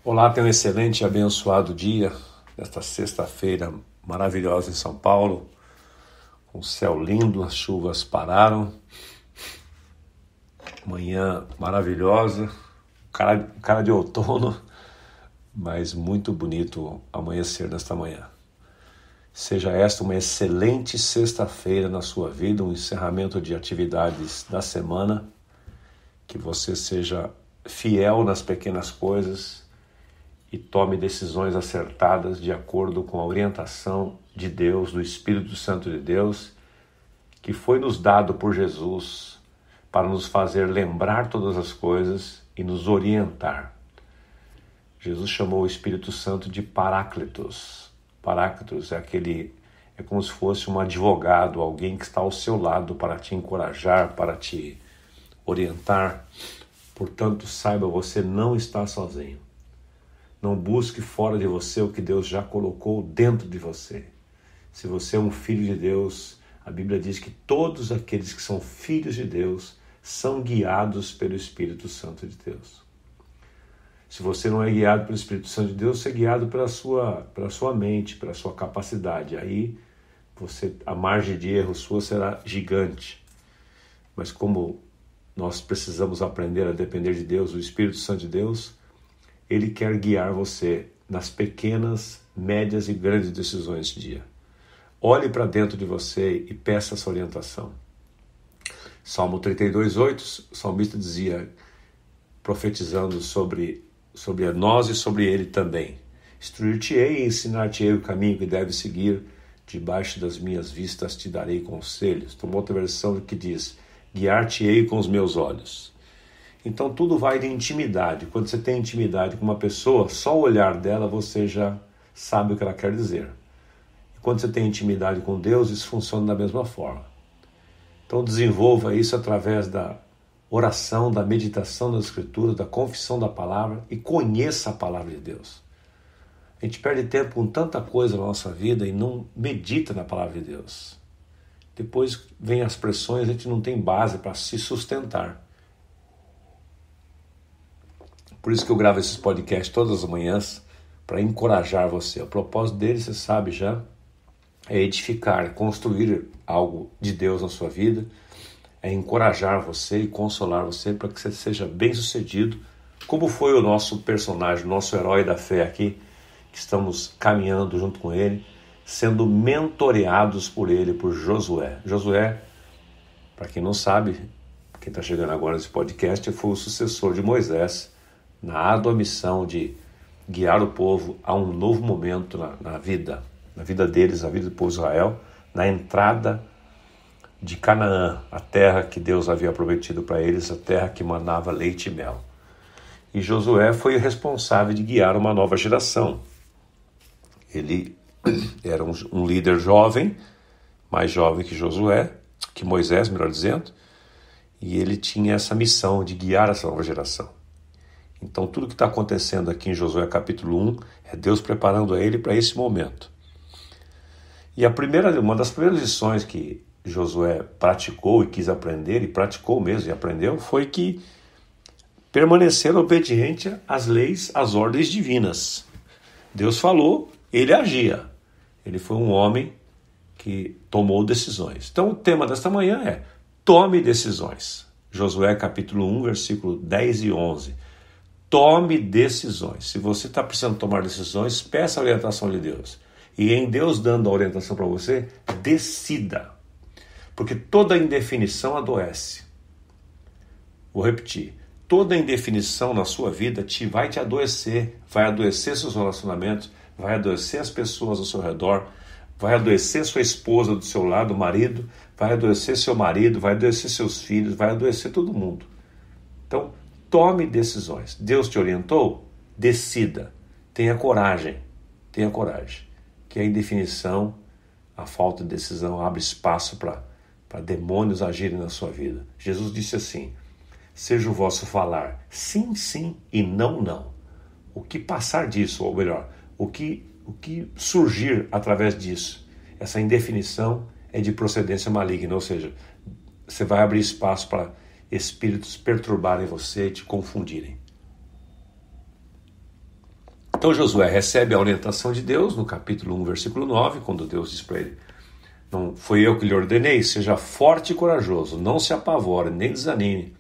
Olá, tenha um excelente e abençoado dia nesta sexta-feira maravilhosa em São Paulo, com o céu lindo, as chuvas pararam, manhã maravilhosa, cara de outono, mas muito bonito amanhecer nesta manhã. Seja esta uma excelente sexta-feira na sua vida, um encerramento de atividades da semana, que você seja fiel nas pequenas coisas e tome decisões acertadas de acordo com a orientação de Deus, do Espírito Santo de Deus, que foi nos dado por Jesus para nos fazer lembrar todas as coisas e nos orientar. Jesus chamou o Espírito Santo de Paráclitos. Paráclitos é como se fosse um advogado, alguém que está ao seu lado para te encorajar, para te orientar. Portanto, saiba, você não está sozinho. Não busque fora de você o que Deus já colocou dentro de você. Se você é um filho de Deus, a Bíblia diz que todos aqueles que são filhos de Deus são guiados pelo Espírito Santo de Deus. Se você não é guiado pelo Espírito Santo de Deus, você é guiado pela sua mente, pela sua capacidade. Aí a margem de erro sua será gigante. Mas como nós precisamos aprender a depender de Deus, o Espírito Santo de Deus, Ele quer guiar você nas pequenas, médias e grandes decisões do dia. Olhe para dentro de você e peça essa orientação. Salmo 32:8, o salmista dizia, profetizando sobre nós e sobre ele também: instruir-te-ei e ensinar-te-ei o caminho que deves seguir, debaixo das minhas vistas te darei conselhos. Tem uma outra versão que diz: guiar-te-ei com os meus olhos. Então tudo vai de intimidade. Quando você tem intimidade com uma pessoa, só o olhar dela você já sabe o que ela quer dizer. E quando você tem intimidade com Deus, isso funciona da mesma forma. Então desenvolva isso através da oração, da meditação das Escrituras, da confissão da palavra, e conheça a palavra de Deus. A gente perde tempo com tanta coisa na nossa vida e não medita na palavra de Deus. Depois vem as pressões, a gente não tem base para se sustentar. Por isso que eu gravo esses podcasts todas as manhãs, para encorajar você. O propósito dele, você sabe já, é edificar, construir algo de Deus na sua vida, é encorajar você e consolar você para que você seja bem-sucedido, como foi o nosso personagem, o nosso herói da fé aqui, que estamos caminhando junto com ele, sendo mentoreados por ele, por Josué. Josué, para quem não sabe, quem está chegando agora nesse podcast, foi o sucessor de Moisés, na árdua missão de guiar o povo a um novo momento na vida deles, na vida do povo de Israel, na entrada de Canaã, a terra que Deus havia prometido para eles, a terra que manava leite e mel. E Josué foi o responsável de guiar uma nova geração. Ele era um líder jovem, mais jovem que Moisés, melhor dizendo, e ele tinha essa missão de guiar essa nova geração. Então tudo que está acontecendo aqui em Josué capítulo 1 é Deus preparando ele para esse momento. E uma das primeiras lições que Josué praticou e quis aprender, e praticou mesmo e aprendeu, foi que permanecer obediente às leis, às ordens divinas. Deus falou, ele agia. Ele foi um homem que tomou decisões. Então o tema desta manhã é: tome decisões. Josué capítulo 1, versículo 10 e 11. Tome decisões. Se você está precisando tomar decisões, peça a orientação de Deus. E em Deus dando a orientação para você, decida. Porque toda indefinição adoece. Vou repetir. Toda indefinição na sua vida vai te adoecer. Vai adoecer seus relacionamentos, vai adoecer as pessoas ao seu redor, vai adoecer sua esposa do seu lado, o marido, vai adoecer seu marido, vai adoecer seus filhos, vai adoecer todo mundo. Então, tome decisões. Deus te orientou? Decida. Tenha coragem. Tenha coragem. Que a indefinição, a falta de decisão abre espaço para demônios agirem na sua vida. Jesus disse assim: seja o vosso falar sim, sim e não, não. O que passar disso, ou melhor, o que surgir através disso, essa indefinição é de procedência maligna, ou seja, você vai abrir espaço para espíritos perturbarem você e te confundirem. Então Josué recebe a orientação de Deus no capítulo 1, versículo 9, quando Deus diz para ele: não foi eu que lhe ordenei, seja forte e corajoso, não se apavore, nem desanime,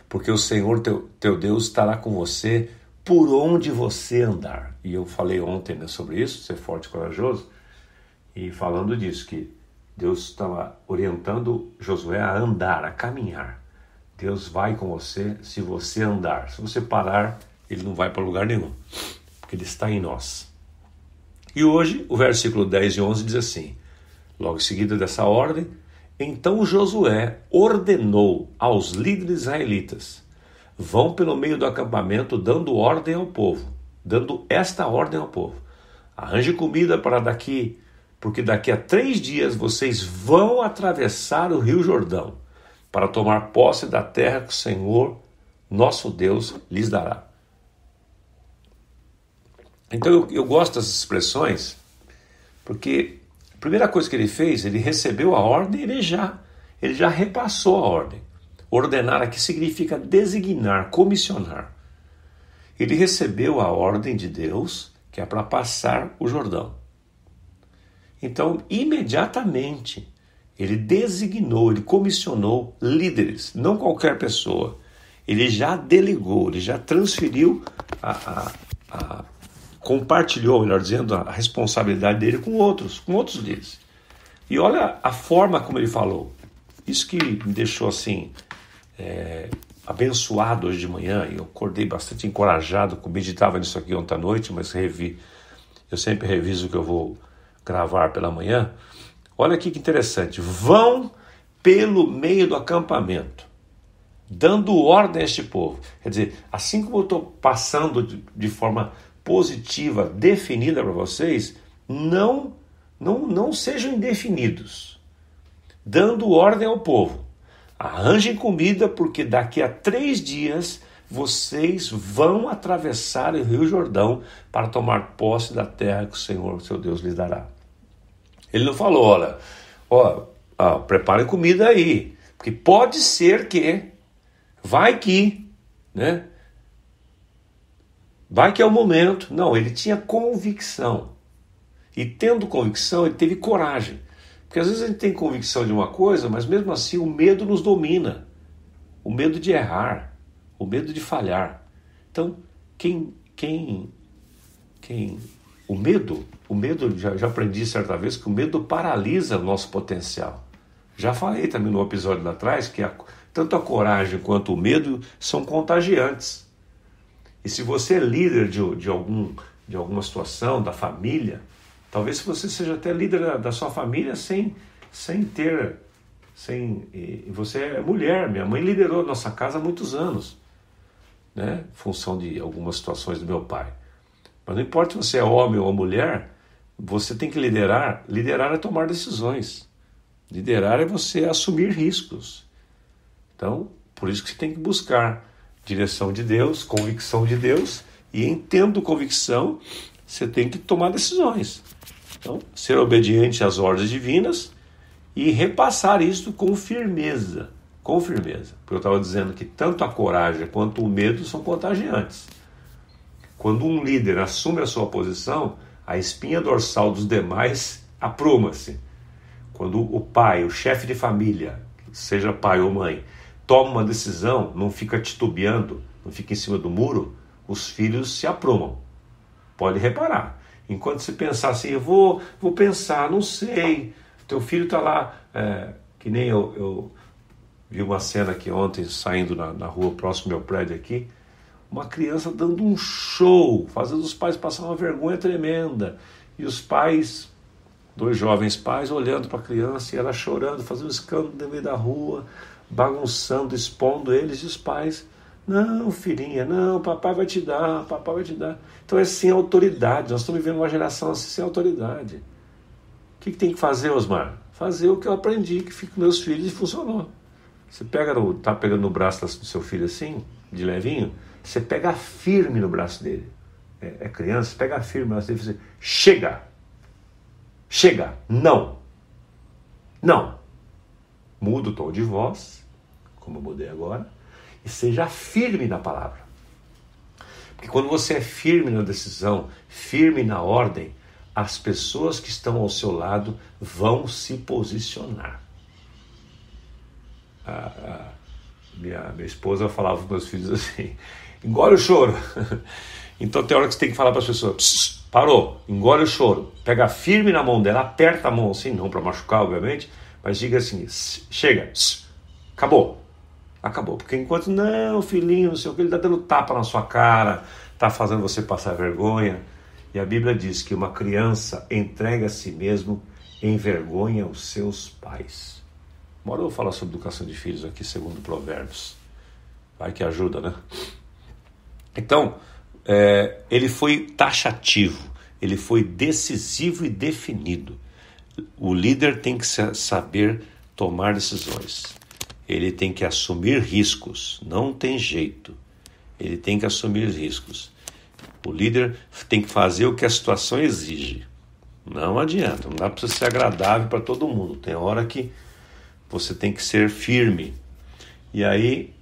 porque o Senhor teu Deus estará com você por onde você andar. E eu falei ontem, né, sobre isso, ser forte e corajoso, e falando disso, que Deus estava orientando Josué a andar, a caminhar. Deus vai com você se você andar. Se você parar, ele não vai para lugar nenhum, porque ele está em nós. E hoje, o versículo 10 e 11 diz assim, logo em seguida dessa ordem: então Josué ordenou aos líderes israelitas: vão pelo meio do acampamento dando ordem ao povo, dando esta ordem ao povo: arranje comida para daqui, porque daqui a 3 dias vocês vão atravessar o rio Jordão para tomar posse da terra que o Senhor, nosso Deus, lhes dará. Então eu gosto dessas expressões, porque a primeira coisa que ele fez, ele recebeu a ordem, ele já repassou a ordem. Ordenar aqui significa designar, comissionar. Ele recebeu a ordem de Deus, que é para passar o Jordão. Então, imediatamente, ele designou, ele comissionou líderes, não qualquer pessoa. Ele já delegou, ele já transferiu, compartilhou, melhor dizendo, a responsabilidade dele com outros líderes. E olha a forma como ele falou. Isso que me deixou assim, abençoado hoje de manhã. Eu acordei bastante encorajado, meditava nisso aqui ontem à noite, mas eu sempre reviso o que eu vou gravar pela manhã. Olha aqui que interessante: vão pelo meio do acampamento, dando ordem a este povo. Quer dizer, assim como eu estou passando de forma positiva, definida para vocês, não sejam indefinidos, dando ordem ao povo: arranjem comida, porque daqui a 3 dias vocês vão atravessar o rio Jordão para tomar posse da terra que o Senhor, seu Deus, lhes dará. Ele não falou, preparem comida aí, porque pode ser que, vai que, né? Vai que é o momento. Não, ele tinha convicção. E tendo convicção, ele teve coragem. Porque às vezes a gente tem convicção de uma coisa, mas mesmo assim o medo nos domina. O medo de errar, o medo de falhar. Então, o medo, já aprendi certa vez que o medo paralisa o nosso potencial. Já falei também no episódio lá atrás que tanto a coragem quanto o medo são contagiantes. E se você é líder de alguma situação, da família, talvez você seja até líder da sua família você é mulher. Minha mãe liderou a nossa casa há muitos anos, né? Em função de algumas situações do meu pai. Mas não importa se você é homem ou mulher, você tem que liderar. Liderar é tomar decisões. Liderar é você assumir riscos. Então, por isso que você tem que buscar direção de Deus, convicção de Deus, e tendo convicção, você tem que tomar decisões. Então, ser obediente às ordens divinas e repassar isso com firmeza. Com firmeza. Porque eu estava dizendo que tanto a coragem quanto o medo são contagiantes. Quando um líder assume a sua posição, a espinha dorsal dos demais apruma-se. Quando o pai, o chefe de família, seja pai ou mãe, toma uma decisão, não fica titubeando, não fica em cima do muro, os filhos se aprumam. Pode reparar. Enquanto você pensar assim, eu vou pensar, não sei, teu filho está lá, que nem eu vi uma cena aqui ontem, saindo na rua próximo ao meu prédio aqui, uma criança dando um show, fazendo os pais passar uma vergonha tremenda. E os pais, 2 jovens pais, olhando para a criança e ela chorando, fazendo escândalo no meio da rua, bagunçando, expondo eles. E os pais: não, filhinha, não, papai vai te dar, papai vai te dar. Então é sem autoridade. Nós estamos vivendo uma geração assim, sem autoridade. O que tem que fazer, Osmar? Fazer o que eu aprendi, que fica com meus filhos, e funcionou. Você tá pegando no braço do seu filho assim, de levinho, você pega firme no braço dele. É criança, pega firme no braço dele e diz: chega, não. Muda o tom de voz, como eu mudei agora, e seja firme na palavra. Porque quando você é firme na decisão, firme na ordem, as pessoas que estão ao seu lado vão se posicionar. Minha esposa falava para os meus filhos assim, engole o choro. Então tem hora que você tem que falar para as pessoas, parou, engole o choro, pega firme na mão dela, aperta a mão assim, não para machucar obviamente, mas diga assim, chega, acabou, porque enquanto, não filhinho, não sei o que, ele está dando tapa na sua cara, está fazendo você passar vergonha. E a Bíblia diz que uma criança entrega a si mesmo, envergonha os seus pais. Uma hora eu vou falar sobre educação de filhos aqui, segundo Provérbios. Vai que ajuda, né? Então, ele foi taxativo, ele foi decisivo e definido. O líder tem que saber tomar decisões. Ele tem que assumir riscos, não tem jeito. Ele tem que assumir riscos. O líder tem que fazer o que a situação exige. Não adianta, não dá para você ser agradável para todo mundo. Tem hora que você tem que ser firme. E aí,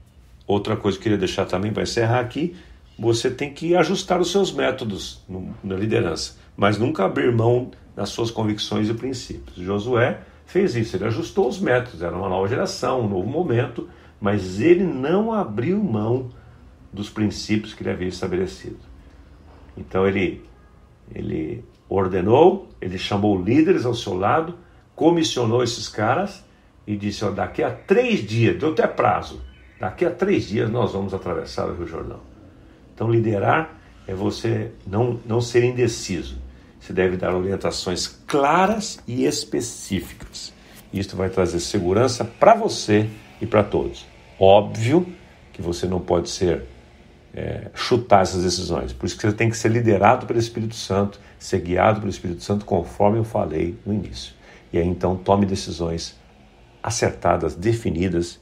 outra coisa que eu queria deixar também para encerrar aqui, você tem que ajustar os seus métodos na liderança, mas nunca abrir mão das suas convicções e princípios. Josué fez isso, ele ajustou os métodos, era uma nova geração, um novo momento, mas ele não abriu mão dos princípios que ele havia estabelecido. Então ele ordenou, ele chamou líderes ao seu lado, comissionou esses caras e disse, daqui a 3 dias, deu até prazo, daqui a 3 dias nós vamos atravessar o Rio Jordão. Então liderar é você não ser indeciso. Você deve dar orientações claras e específicas. Isso vai trazer segurança para você e para todos. Óbvio que você não pode chutar essas decisões. Por isso que você tem que ser liderado pelo Espírito Santo, ser guiado pelo Espírito Santo, conforme eu falei no início. E aí então tome decisões acertadas, definidas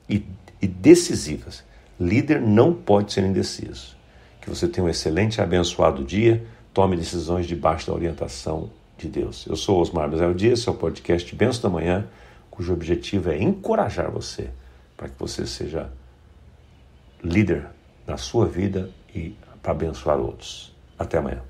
e decisivas. Líder não pode ser indeciso. Que você tenha um excelente e abençoado dia. Tome decisões debaixo da orientação de Deus. Eu sou Osmar Misael Dias, seu podcast Bênção da Manhã, cujo objetivo é encorajar você para que você seja líder na sua vida e para abençoar outros. Até amanhã.